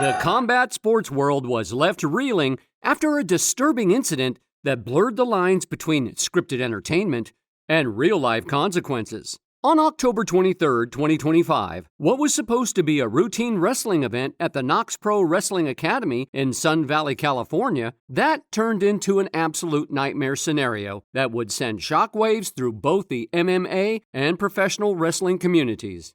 The combat sports world was left reeling after a disturbing incident that blurred the lines between scripted entertainment and real-life consequences. On October 23, 2025, what was supposed to be a routine wrestling event at the KnokX Pro Wrestling Academy in Sun Valley, California, that turned into an absolute nightmare scenario that would send shockwaves through both the MMA and professional wrestling communities.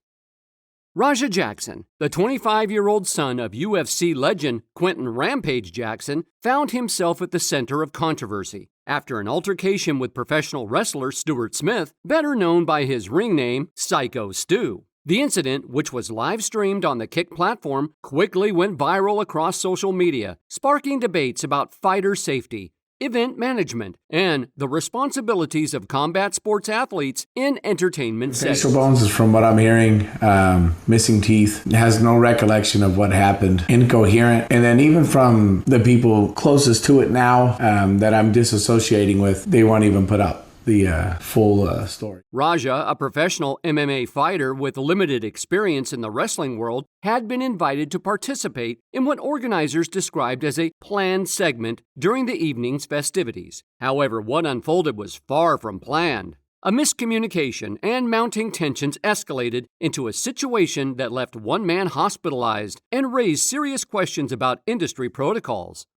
Rampage Jackson, the 25-year-old son of UFC legend Quentin Rampage Jackson, found himself at the center of controversy after an altercation with professional wrestler Stuart Smith, better known by his ring name Psycho Stu. The incident, which was live-streamed on the Kick platform, quickly went viral across social media, sparking debates about fighter safety, event management, and the responsibilities of combat sports athletes in entertainment settings. Facial bones is, from what I'm hearing, missing teeth, has no recollection of what happened, incoherent. And then even from the people closest to it now that I'm disassociating with, they won't even put up the full story. Raja, a professional MMA fighter with limited experience in the wrestling world, had been invited to participate in what organizers described as a planned segment during the evening's festivities. However, what unfolded was far from planned. A miscommunication and mounting tensions escalated into a situation that left one man hospitalized and raised serious questions about industry protocols.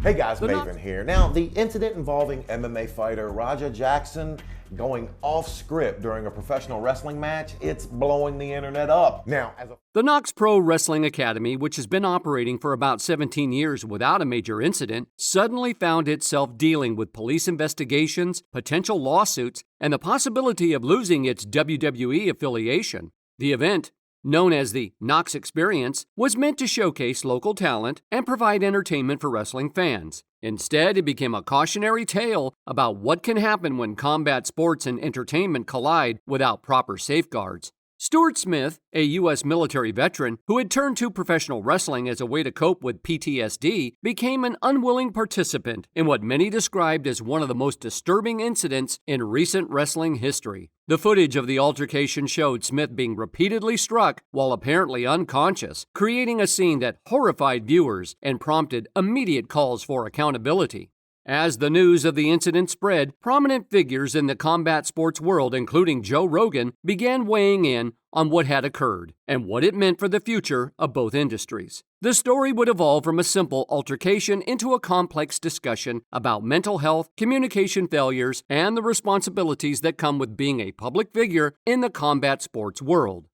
Hey guys, Maven here. Now, the incident involving MMA fighter Rampage Jackson going off script during a professional wrestling match, it's blowing the internet up. Now, the KnokX Pro Wrestling Academy, which has been operating for about 17 years without a major incident, suddenly found itself dealing with police investigations, potential lawsuits, and the possibility of losing its WWE affiliation. The event, known as the KnokX Experience, was meant to showcase local talent and provide entertainment for wrestling fans. Instead, it became a cautionary tale about what can happen when combat sports and entertainment collide without proper safeguards. Stuart Smith, a U.S. military veteran who had turned to professional wrestling as a way to cope with PTSD, became an unwilling participant in what many described as one of the most disturbing incidents in recent wrestling history. The footage of the altercation showed Smith being repeatedly struck while apparently unconscious, creating a scene that horrified viewers and prompted immediate calls for accountability. As the news of the incident spread, prominent figures in the combat sports world, including Joe Rogan, began weighing in on what had occurred and what it meant for the future of both industries. The story would evolve from a simple altercation into a complex discussion about mental health, communication failures, and the responsibilities that come with being a public figure in the combat sports world.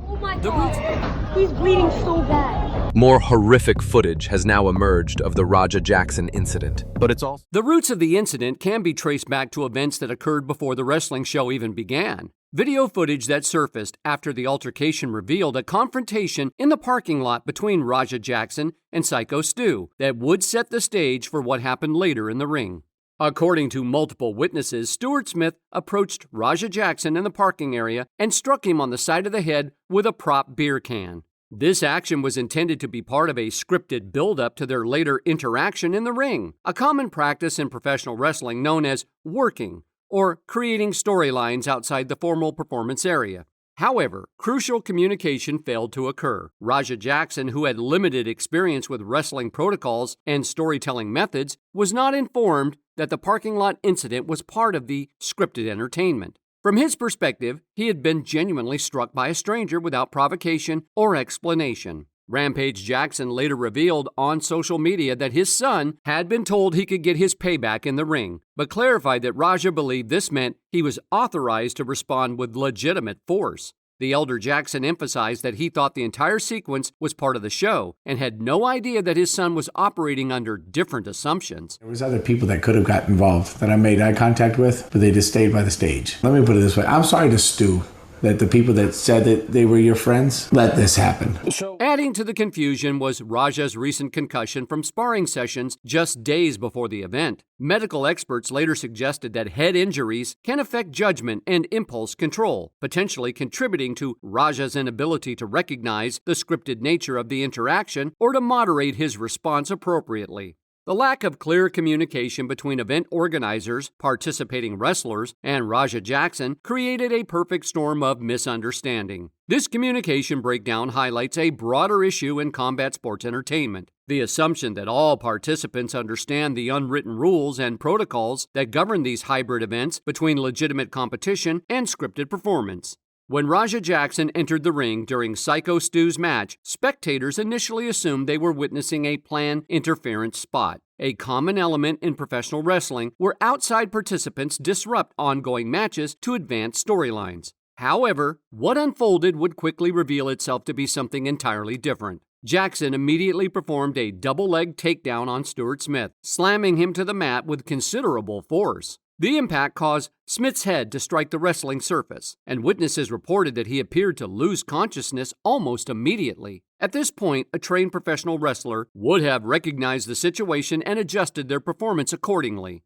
Oh my God, he's bleeding so bad. More horrific footage has now emerged of the Rampage Jackson incident, but it's also... The roots of the incident can be traced back to events that occurred before the wrestling show even began. Video footage that surfaced after the altercation revealed a confrontation in the parking lot between Rampage Jackson and Psycho Stu that would set the stage for what happened later in the ring. According to multiple witnesses, Stuart Smith approached Rampage Jackson in the parking area and struck him on the side of the head with a prop beer can. This action was intended to be part of a scripted build-up to their later interaction in the ring, a common practice in professional wrestling known as working, or creating storylines outside the formal performance area. However, crucial communication failed to occur. Rampage Jackson, who had limited experience with wrestling protocols and storytelling methods, was not informed that the parking lot incident was part of the scripted entertainment. From his perspective, he had been genuinely struck by a stranger without provocation or explanation. Rampage Jackson later revealed on social media that his son had been told he could get his payback in the ring, but clarified that Raja believed this meant he was authorized to respond with legitimate force. The elder Jackson emphasized that he thought the entire sequence was part of the show and had no idea that his son was operating under different assumptions. There was other people that could have got involved that I made eye contact with, but they just stayed by the stage. Let me put it this way. I'm sorry to Stu that the people that said that they were your friends let this happen. Adding to the confusion was Raja's recent concussion from sparring sessions just days before the event. Medical experts later suggested that head injuries can affect judgment and impulse control, potentially contributing to Raja's inability to recognize the scripted nature of the interaction or to moderate his response appropriately. The lack of clear communication between event organizers, participating wrestlers, and Raja Jackson created a perfect storm of misunderstanding. This communication breakdown highlights a broader issue in combat sports entertainment: the assumption that all participants understand the unwritten rules and protocols that govern these hybrid events between legitimate competition and scripted performance. When Raja Jackson entered the ring during Psycho Stu's match, spectators initially assumed they were witnessing a planned interference spot, a common element in professional wrestling where outside participants disrupt ongoing matches to advance storylines. However, what unfolded would quickly reveal itself to be something entirely different. Jackson immediately performed a double-leg takedown on Stuart Smith, slamming him to the mat with considerable force. The impact caused Smith's head to strike the wrestling surface, and witnesses reported that he appeared to lose consciousness almost immediately. At this point, a trained professional wrestler would have recognized the situation and adjusted their performance accordingly.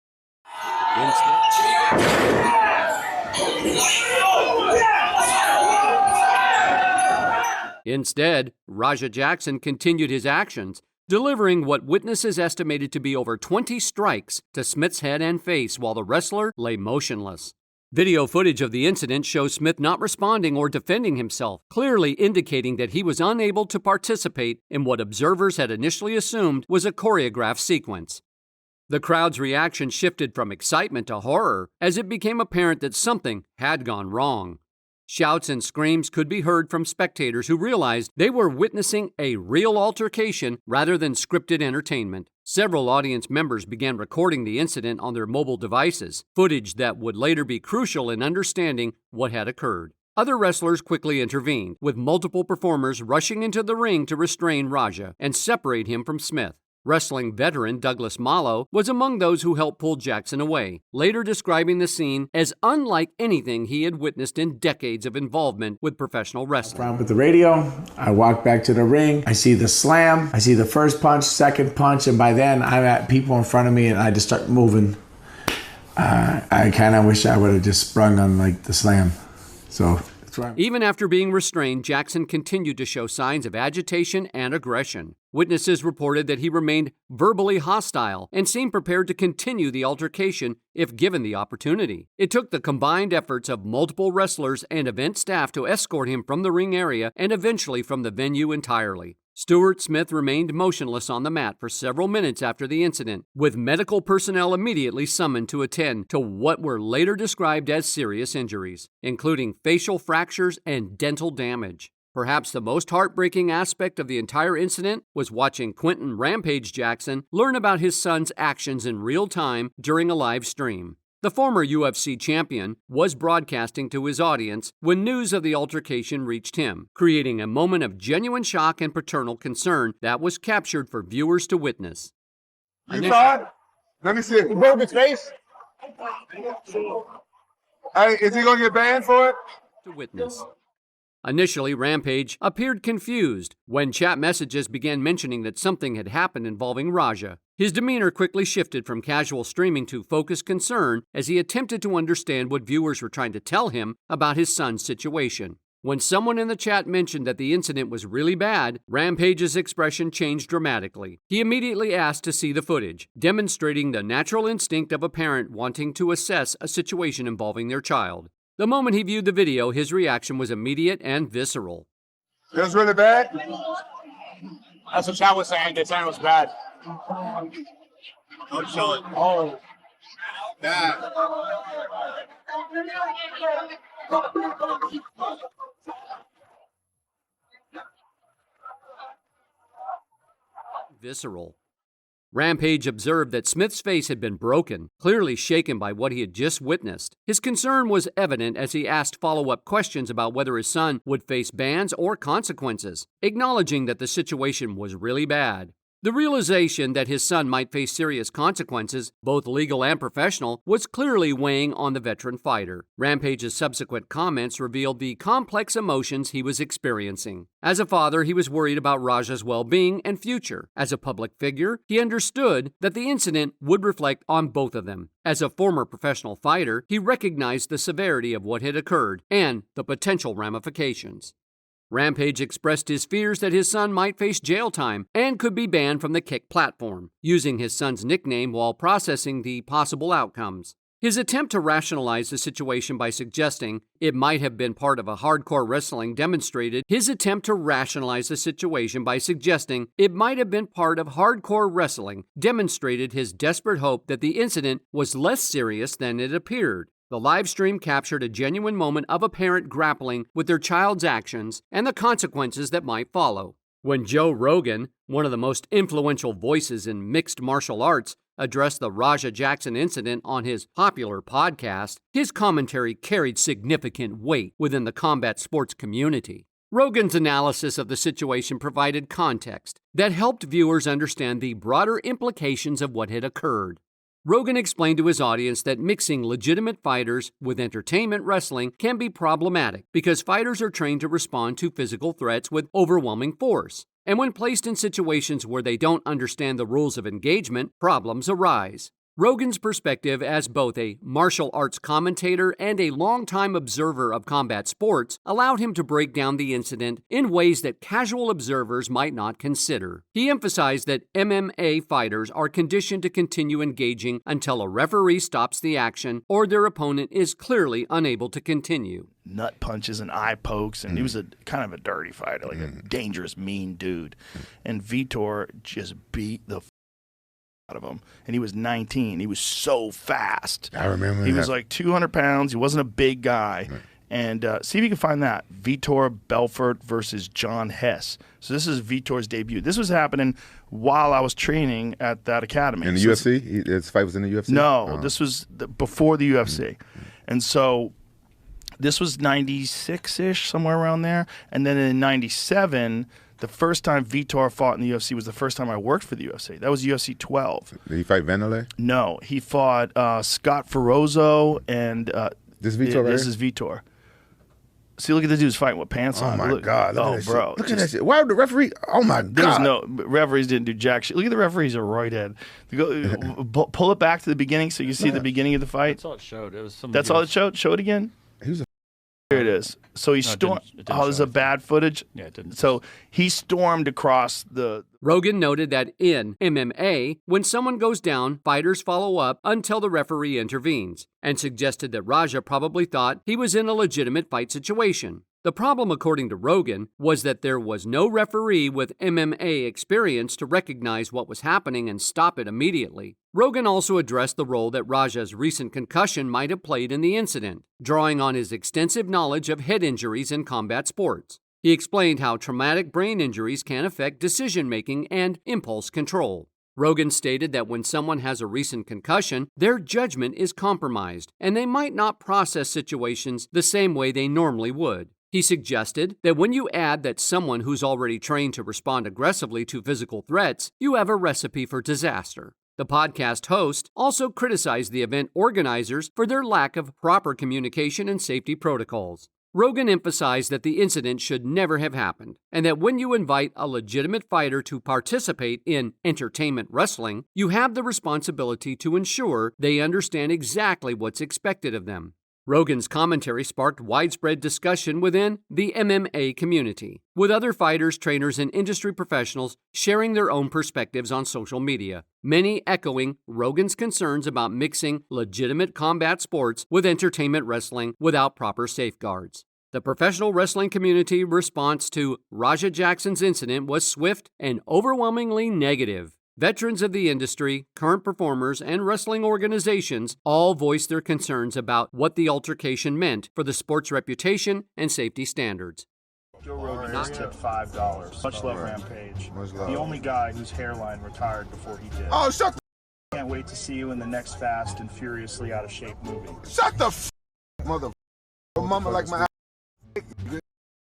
Instead, Raja Jackson continued his actions, delivering what witnesses estimated to be over 20 strikes to Smith's head and face while the wrestler lay motionless. Video footage of the incident shows Smith not responding or defending himself, clearly indicating that he was unable to participate in what observers had initially assumed was a choreographed sequence. The crowd's reaction shifted from excitement to horror as it became apparent that something had gone wrong. Shouts and screams could be heard from spectators who realized they were witnessing a real altercation rather than scripted entertainment. Several audience members began recording the incident on their mobile devices, footage that would later be crucial in understanding what had occurred. Other wrestlers quickly intervened, with multiple performers rushing into the ring to restrain Raja and separate him from Smith. Wrestling veteran Douglas Mallow was among those who helped pull Jackson away, later describing the scene as unlike anything he had witnessed in decades of involvement with professional wrestling. Around with the radio, I walk back to the ring, I see the slam, I see the first punch, second punch, and by then I'm at people in front of me and I just start moving. I kind of wish I would have just sprung on like the slam. So even after being restrained, Jackson continued to show signs of agitation and aggression. Witnesses reported that he remained verbally hostile and seemed prepared to continue the altercation if given the opportunity. It took the combined efforts of multiple wrestlers and event staff to escort him from the ring area and eventually from the venue entirely. Stuart Smith remained motionless on the mat for several minutes after the incident, with medical personnel immediately summoned to attend to what were later described as serious injuries, including facial fractures and dental damage. Perhaps the most heartbreaking aspect of the entire incident was watching Quentin Rampage Jackson learn about his son's actions in real time during a live stream. The former UFC champion was broadcasting to his audience when news of the altercation reached him, creating a moment of genuine shock and paternal concern that was captured for viewers to witness. You saw it? Let me see it. You broke his face? Hey, is he going to get banned for it? To witness. Initially, Rampage appeared confused when chat messages began mentioning that something had happened involving Raja. His demeanor quickly shifted from casual streaming to focused concern as he attempted to understand what viewers were trying to tell him about his son's situation. When someone in the chat mentioned that the incident was really bad, Rampage's expression changed dramatically. He immediately asked to see the footage, demonstrating the natural instinct of a parent wanting to assess a situation involving their child. The moment he viewed the video, his reaction was immediate and visceral. It was really bad? That's what Chad was saying. They saying it was bad. Don't show it. Oh. Bad. Visceral. Rampage observed that Smith's face had been broken, clearly shaken by what he had just witnessed. His concern was evident as he asked follow-up questions about whether his son would face bans or consequences, acknowledging that the situation was really bad. The realization that his son might face serious consequences, both legal and professional, was clearly weighing on the veteran fighter. Rampage's subsequent comments revealed the complex emotions he was experiencing. As a father, he was worried about Raja's well-being and future. As a public figure, he understood that the incident would reflect on both of them. As a former professional fighter, he recognized the severity of what had occurred and the potential ramifications. Rampage expressed his fears that his son might face jail time and could be banned from the Kick platform, using his son's nickname while processing the possible outcomes. His attempt to rationalize the situation by suggesting it might have been part of a hardcore wrestling demonstrated his desperate hope that the incident was less serious than it appeared. The live stream captured a genuine moment of a parent grappling with their child's actions and the consequences that might follow. When Joe Rogan, one of the most influential voices in mixed martial arts, addressed the Raja Jackson incident on his popular podcast, his commentary carried significant weight within the combat sports community. Rogan's analysis of the situation provided context that helped viewers understand the broader implications of what had occurred. Rogan explained to his audience that mixing legitimate fighters with entertainment wrestling can be problematic because fighters are trained to respond to physical threats with overwhelming force. And when placed in situations where they don't understand the rules of engagement, problems arise. Rogan's perspective as both a martial arts commentator and a longtime observer of combat sports allowed him to break down the incident in ways that casual observers might not consider. He emphasized that MMA fighters are conditioned to continue engaging until a referee stops the action or their opponent is clearly unable to continue. Nut punches and eye pokes, and he was a kind of a dirty fighter, like a dangerous, mean dude. And Vitor just beat the out of him, and he was 19. He was so fast. I remember he was like 200 pounds. He wasn't a big guy. And see if you can find that. Vitor Belfort versus John Hess. So this is Vitor's debut. This was happening while I was training at that academy. In the UFC? His fight was in the UFC? No, this was before the UFC. And so this was 96-ish, somewhere around there. And then in 97, the first time Vitor fought in the UFC was the first time I worked for the UFC. That was UFC 12. Did he fight Vanderlei? No, he fought Scott Ferozzo and this Vitor, this is Vitor. See, look at the dude's fighting with pants on. Oh my God! Look at that bro, shit. Look at that shit. Why would the referee? Oh my God! There's no referees didn't do jack shit. Look at the referees are roidhead. Pull it back to the beginning so you see the beginning of the fight. That's all it showed. It was some. That's all it showed. Show it again. He was a. Here it is. So he stormed. Oh, there's a bad footage. Yeah, it didn't. So he stormed across the. Rogan noted that in MMA, when someone goes down, fighters follow up until the referee intervenes, and suggested that Raja probably thought he was in a legitimate fight situation. The problem, according to Rogan, was that there was no referee with MMA experience to recognize what was happening and stop it immediately. Rogan also addressed the role that Raja's recent concussion might have played in the incident, drawing on his extensive knowledge of head injuries in combat sports. He explained how traumatic brain injuries can affect decision-making and impulse control. Rogan stated that when someone has a recent concussion, their judgment is compromised, and they might not process situations the same way they normally would. He suggested that when you add that someone who's already trained to respond aggressively to physical threats, you have a recipe for disaster. The podcast host also criticized the event organizers for their lack of proper communication and safety protocols. Rogan emphasized that the incident should never have happened, and that when you invite a legitimate fighter to participate in entertainment wrestling, you have the responsibility to ensure they understand exactly what's expected of them. Rogan's commentary sparked widespread discussion within the MMA community, with other fighters, trainers, and industry professionals sharing their own perspectives on social media, many echoing Rogan's concerns about mixing legitimate combat sports with entertainment wrestling without proper safeguards. The professional wrestling community response to Raja Jackson's incident was swift and overwhelmingly negative. Veterans of the industry, current performers, and wrestling organizations all voiced their concerns about what the altercation meant for the sport's reputation and safety standards. Joe Rogan just tipped $5. Much love, Rampage. The only guy whose hairline retired before he did. Oh, shut the Can't wait to see you in the next Fast and Furiously Out of Shape movie. Shut the mother. Mama like my.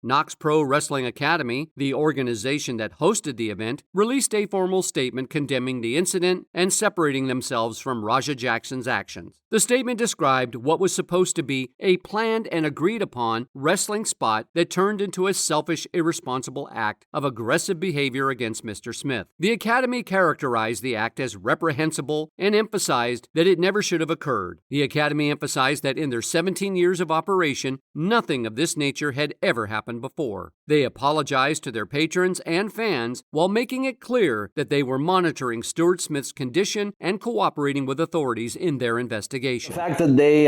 KnokX Pro Wrestling Academy, the organization that hosted the event, released a formal statement condemning the incident and separating themselves from Raja Jackson's actions. The statement described what was supposed to be a planned and agreed-upon wrestling spot that turned into a selfish, irresponsible act of aggressive behavior against Mr. Smith. The Academy characterized the act as reprehensible and emphasized that it never should have occurred. The Academy emphasized that in their 17 years of operation, nothing of this nature had ever happened happened before. They apologized to their patrons and fans while making it clear that they were monitoring Stuart Smith's condition and cooperating with authorities in their investigation. The fact that they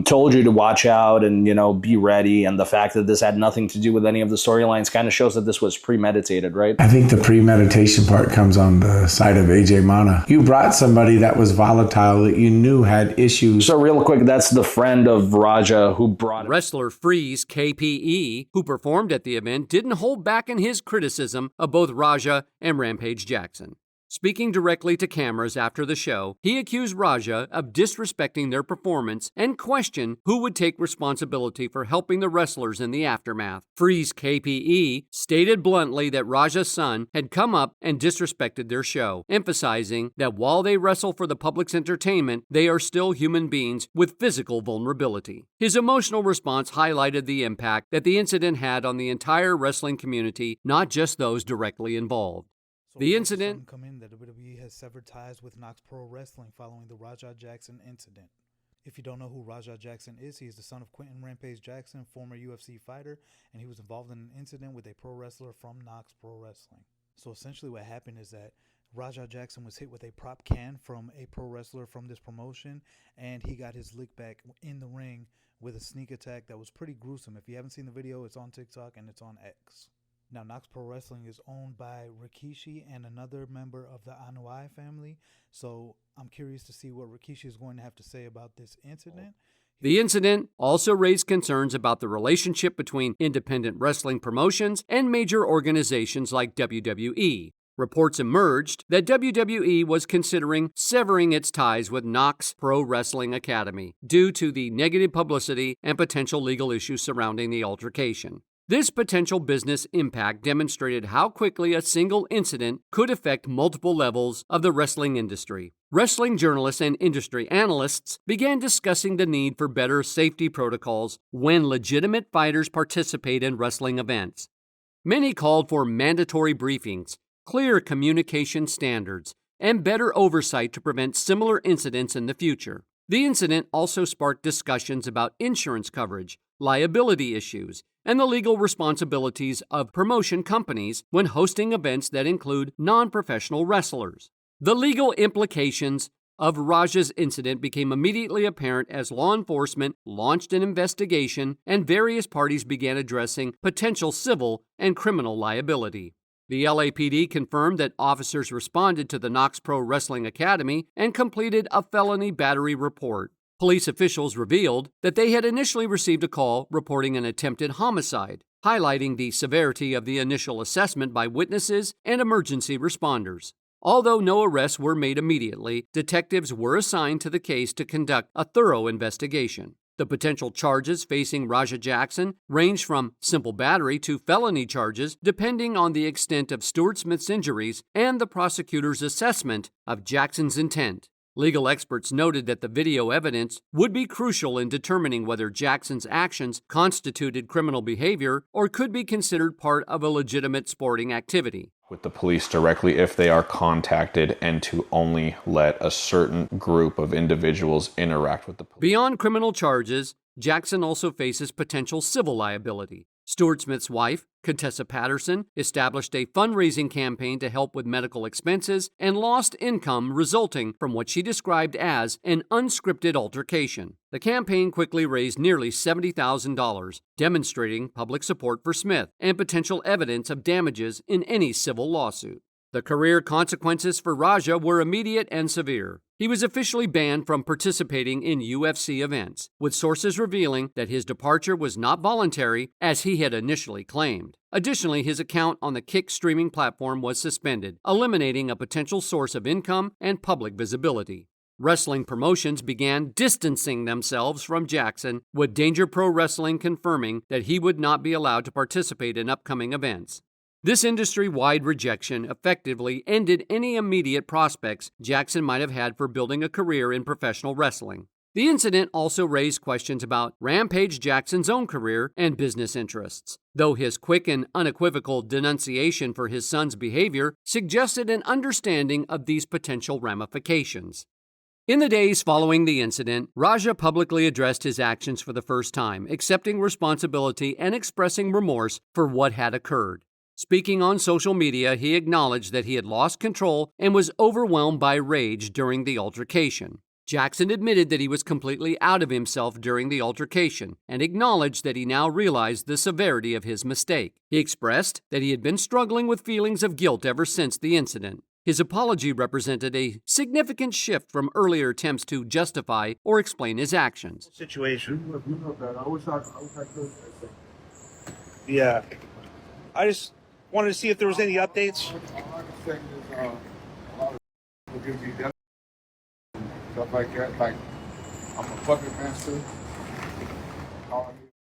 told you to watch out and, be ready, and the fact that this had nothing to do with any of the storylines kind of shows that this was premeditated, right? I think the premeditation part comes on the side of AJ Mana. You brought somebody that was volatile, that you knew had issues. So real quick, that's the friend of Raja who brought Wrestler Freeze KPE, who performed at the event, didn't hold back in his criticism of both Raja and Rampage Jackson. Speaking directly to cameras after the show, he accused Raja of disrespecting their performance and questioned who would take responsibility for helping the wrestlers in the aftermath. Freeze KPE stated bluntly that Raja's son had come up and disrespected their show, emphasizing that while they wrestle for the public's entertainment, they are still human beings with physical vulnerability. His emotional response highlighted the impact that the incident had on the entire wrestling community, not just those directly involved. The incident come in that WWE has severed ties with KnokX Pro Wrestling following the Raja Jackson incident. If you don't know who Raja Jackson is, he is the son of Quentin Rampage Jackson, former UFC fighter, and he was involved in an incident with a pro wrestler from KnokX Pro Wrestling. So essentially what happened is that Raja Jackson was hit with a prop can from a pro wrestler from this promotion, and he got his lick back in the ring with a sneak attack that was pretty gruesome. If you haven't seen the video, it's on TikTok and it's on X. Now, KnokX Pro Wrestling is owned by Rikishi and another member of the Anoa'i family, so I'm curious to see what Rikishi is going to have to say about this incident. The incident also raised concerns about the relationship between independent wrestling promotions and major organizations like WWE. Reports emerged that WWE was considering severing its ties with KnokX Pro Wrestling Academy due to the negative publicity and potential legal issues surrounding the altercation. This potential business impact demonstrated how quickly a single incident could affect multiple levels of the wrestling industry. Wrestling journalists and industry analysts began discussing the need for better safety protocols when legitimate fighters participate in wrestling events. Many called for mandatory briefings, clear communication standards, and better oversight to prevent similar incidents in the future. The incident also sparked discussions about insurance coverage, liability issues, and the legal responsibilities of promotion companies when hosting events that include non-professional wrestlers. The legal implications of Raja's incident became immediately apparent as law enforcement launched an investigation and various parties began addressing potential civil and criminal liability. The LAPD confirmed that officers responded to the KnokX Pro Wrestling Academy and completed a felony battery report. Police officials revealed that they had initially received a call reporting an attempted homicide, highlighting the severity of the initial assessment by witnesses and emergency responders. Although no arrests were made immediately, detectives were assigned to the case to conduct a thorough investigation. The potential charges facing Raja Jackson range from simple battery to felony charges, depending on the extent of Stuart Smith's injuries and the prosecutor's assessment of Jackson's intent. Legal experts noted that the video evidence would be crucial in determining whether Jackson's actions constituted criminal behavior or could be considered part of a legitimate sporting activity. With the police directly if they are contacted, and to only let a certain group of individuals interact with the police. Beyond criminal charges, Jackson also faces potential civil liability. Stuart Smith's wife, Contessa Patterson, established a fundraising campaign to help with medical expenses and lost income resulting from what she described as an unscripted altercation. The campaign quickly raised nearly $70,000, demonstrating public support for Smith and potential evidence of damages in any civil lawsuit. The career consequences for Raja were immediate and severe. He was officially banned from participating in UFC events, with sources revealing that his departure was not voluntary as he had initially claimed. Additionally, his account on the Kick streaming platform was suspended, eliminating a potential source of income and public visibility. Wrestling promotions began distancing themselves from Jackson, with Danger Pro Wrestling confirming that he would not be allowed to participate in upcoming events. This industry-wide rejection effectively ended any immediate prospects Jackson might have had for building a career in professional wrestling. The incident also raised questions about Rampage Jackson's own career and business interests, though his quick and unequivocal denunciation for his son's behavior suggested an understanding of these potential ramifications. In the days following the incident, Raja publicly addressed his actions for the first time, accepting responsibility and expressing remorse for what had occurred. Speaking on social media, he acknowledged that he had lost control and was overwhelmed by rage during the altercation. Jackson admitted that he was completely out of himself during the altercation and acknowledged that he now realized the severity of his mistake. He expressed that he had been struggling with feelings of guilt ever since the incident. His apology represented a significant shift from earlier attempts to justify or explain his actions. Situation. Yeah. I just wanted to see if there was any updates. Stuff like that, like I'm a fucking master.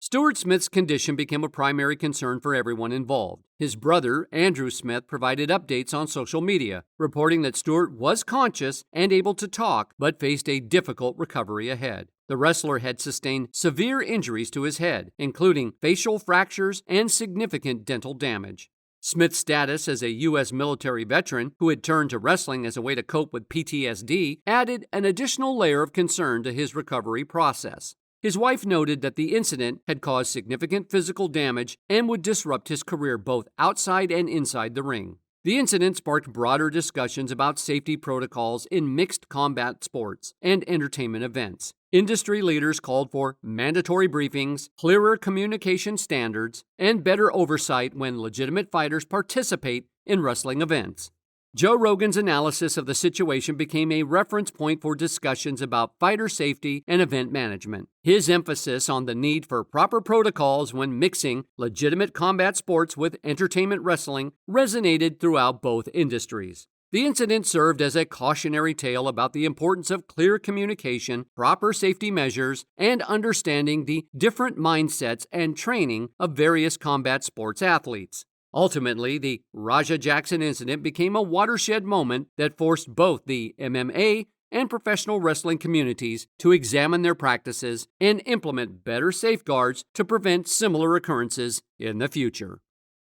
Stuart Smith's condition became a primary concern for everyone involved. His brother, Andrew Smith, provided updates on social media, reporting that Stuart was conscious and able to talk, but faced a difficult recovery ahead. The wrestler had sustained severe injuries to his head, including facial fractures and significant dental damage. Smith's status as a U.S. military veteran who had turned to wrestling as a way to cope with PTSD added an additional layer of concern to his recovery process. His wife noted that the incident had caused significant physical damage and would disrupt his career both outside and inside the ring. The incident sparked broader discussions about safety protocols in mixed combat sports and entertainment events. Industry leaders called for mandatory briefings, clearer communication standards, and better oversight when legitimate fighters participate in wrestling events. Joe Rogan's analysis of the situation became a reference point for discussions about fighter safety and event management. His emphasis on the need for proper protocols when mixing legitimate combat sports with entertainment wrestling resonated throughout both industries. The incident served as a cautionary tale about the importance of clear communication, proper safety measures, and understanding the different mindsets and training of various combat sports athletes. Ultimately, the Raja Jackson incident became a watershed moment that forced both the MMA and professional wrestling communities to examine their practices and implement better safeguards to prevent similar occurrences in the future.